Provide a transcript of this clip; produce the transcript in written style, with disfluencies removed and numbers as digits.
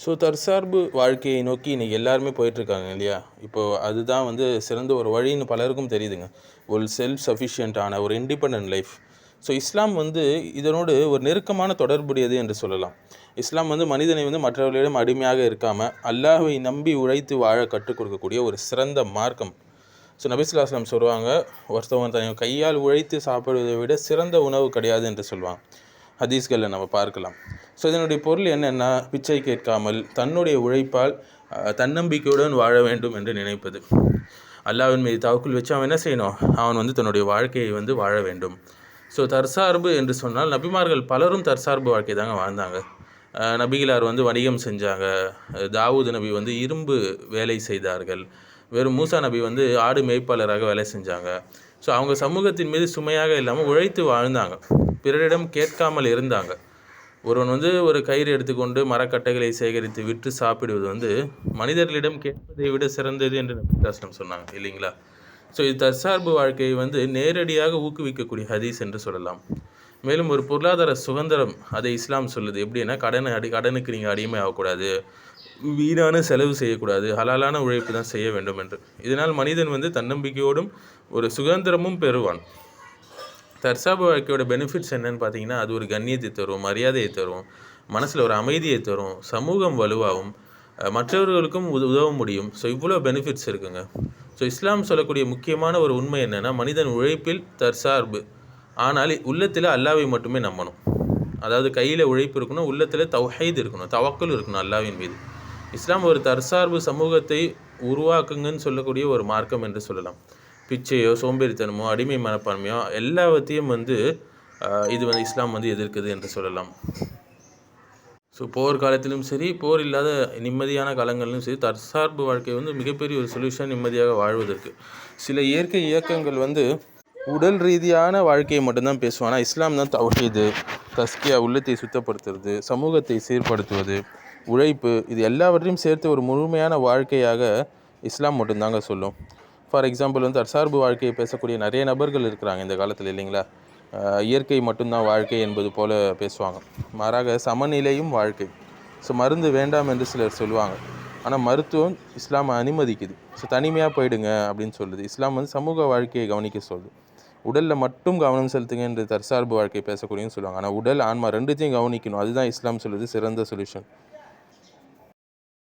So தற்சார்பு வாழ்க்கையை நோக்கி இன்றைக்கி எல்லாருமே போயிட்டுருக்காங்க இல்லையா? இப்போது அதுதான் வந்து சிறந்த ஒரு வழின்னு பலருக்கும் தெரியுதுங்க. ஒரு செல்ஃப் சஃபிஷியண்ட்டான ஒரு இண்டிபெண்டன்ட் லைஃப். ஸோ இஸ்லாம் வந்து இதனோடு ஒரு நெருக்கமான தொடர்புடையது என்று சொல்லலாம். இஸ்லாம் வந்து மனிதனை வந்து மற்றவர்களிடம் அடிமையாக இருக்காமல் அல்லாஹ்வை நம்பி உழைத்து வாழ கற்றுக் கொடுக்கக்கூடிய ஒரு சிறந்த மார்க்கம். ஸோ நபி ஸல்லல்லாஹு அலைஹி வஸல்லம் சொல்லுவாங்க, ஒருத்தவங்க தன் கையால் உழைத்து சாப்பிடுவதை விட சிறந்த உணவு கிடையாது என்று சொல்லுவாங்க. ஹதீஸ்களில் நம்ம பார்க்கலாம். ஸோ இதனுடைய பொருள் என்னென்னா, பிச்சை கேட்காமல் தன்னுடைய உழைப்பால் தன்னம்பிக்கையுடன் வாழ வேண்டும் என்று நினைப்பது. அல்லாஹ்வின் மீது தவக்குல் வச்சு அவன் என்ன செய்யணும்? அவன் வந்து தன்னுடைய வாழ்க்கையை வந்து வாழ வேண்டும். ஸோ தற்சார்பு என்று சொன்னால் நபிமார்கள் பலரும் தற்சார்பு வாழ்க்கை தாங்க வாழ்ந்தாங்க. நபிகளார் வந்து வணிகம் செஞ்சாங்க. தாவூது நபி வந்து இரும்பு வேலை செய்தார்கள். வெறும் மூசா நபி வந்து ஆடு மேய்ப்பாளராக வேலை செஞ்சாங்க. ஸோ அவங்க சமூகத்தின் மீது சுமையாக இல்லாமல் உழைத்து வாழ்ந்தாங்க. பிறரிடம் கேட்காமல் இருந்தாங்க. ஒருவன் வந்து ஒரு கயிறு எடுத்துக்கொண்டு மரக்கட்டைகளை சேகரித்து விற்று சாப்பிடுவது வந்து மனிதர்களிடம் கேட்பதை விட சிறந்தது என்று நபிகள் சொன்னாங்க இல்லைங்களா? ஸோ இது தற்சார்பு வாழ்க்கையை வந்து நேரடியாக ஊக்குவிக்கக்கூடிய ஹதீஸ் என்று சொல்லலாம். மேலும் ஒரு பொருளாதார சுதந்திரம் அதை இஸ்லாம் சொல்லுது. எப்படின்னா, கடனுக்கு நீங்கள் அடிமை ஆகக்கூடாது, வீணான செலவு செய்யக்கூடாது, ஹலாலான உழைப்பு தான் செய்ய வேண்டும் என்று. இதனால் மனிதன் வந்து தன்னம்பிக்கையோடும் ஒரு சுதந்திரமும் பெறுவான். தற்சார்பு வாழ்க்கையோட பெனிஃபிட்ஸ் என்னன்னு பார்த்தீங்கன்னா, அது ஒரு கண்ணியத்தை தரும், மரியாதையை தரும், மனசில் ஒரு அமைதியை தரும், சமூகம் வலுவாகும், மற்றவர்களுக்கும் உதவ முடியும். ஸோ இவ்வளோ பெனிஃபிட்ஸ் இருக்குங்க. ஸோ இஸ்லாம் சொல்லக்கூடிய முக்கியமான ஒரு உண்மை என்னென்னா, மனிதன் உழைப்பில் தற்சார்பு, ஆனால் உள்ளத்தில் அல்லாஹ்வை மட்டுமே நம்பணும். அதாவது கையில் உழைப்பு இருக்கணும், உள்ளத்தில் தௌஹீத் இருக்கணும், தவக்குல் இருக்கணும் அல்லாஹ்வின் மீது. இஸ்லாம் ஒரு தற்சார்பு சமூகத்தை உருவாக்குங்கன்னு சொல்லக்கூடிய ஒரு மார்க்கம் என்று சொல்லலாம். பிச்சையோ, சோம்பேறித்தனமோ, அடிமை மனப்பான்மையோ எல்லாவற்றையும் வந்து இது வந்து இஸ்லாம் வந்து எதிர்க்குது என்று சொல்லலாம். ஸோ போர் காலத்திலும் சரி, போர் இல்லாத நிம்மதியான காலங்களிலும் சரி, தற்சார்பு வாழ்க்கை வந்து மிகப்பெரிய ஒரு சொல்யூஷன் நிம்மதியாக வாழ்வதற்கு. சில இயற்கை இயக்கங்கள் வந்து உடல் ரீதியான வாழ்க்கையை மட்டும்தான் பேசுவோம். ஆனால் இஸ்லாம் தான் தௌஹீது, தஸ்கியா, உள்ளத்தை சுத்தப்படுத்துறது, சமூகத்தை சீர்படுத்துவது, உழைப்பு, இது எல்லாவற்றையும் சேர்த்து ஒரு முழுமையான வாழ்க்கையாக இஸ்லாம் மட்டும்தாங்க சொல்லும். ஃபார் எக்ஸாம்பிள் வந்து தற்சார்பு வாழ்க்கையை பேசக்கூடிய நிறைய நபர்கள் இருக்கிறாங்க இந்த காலத்தில் இல்லைங்களா? இயற்கை மட்டும்தான் வாழ்க்கை என்பது போல் பேசுவாங்க. மாறாக சமநிலையும் வாழ்க்கை. ஸோ மருந்து வேண்டாம் என்று சிலர் சொல்லுவாங்க. ஆனால் மருத்துவம் இஸ்லாம் அனுமதிக்குது. ஸோ தனிமையாக போயிடுங்க அப்படின்னு சொல்லுது. இஸ்லாம் வந்து சமூக வாழ்க்கையை கவனிக்க சொல்லுது. உடலில் மட்டும் கவனம் செலுத்துங்க என்று தற்சார்பு வாழ்க்கை பேசக்கூடியன்னு சொல்லுவாங்க. ஆனால் உடல், ஆன்மா ரெண்டுத்தையும் கவனிக்கணும். அதுதான் இஸ்லாம் சொல்லுது சிறந்த சொல்யூஷன்.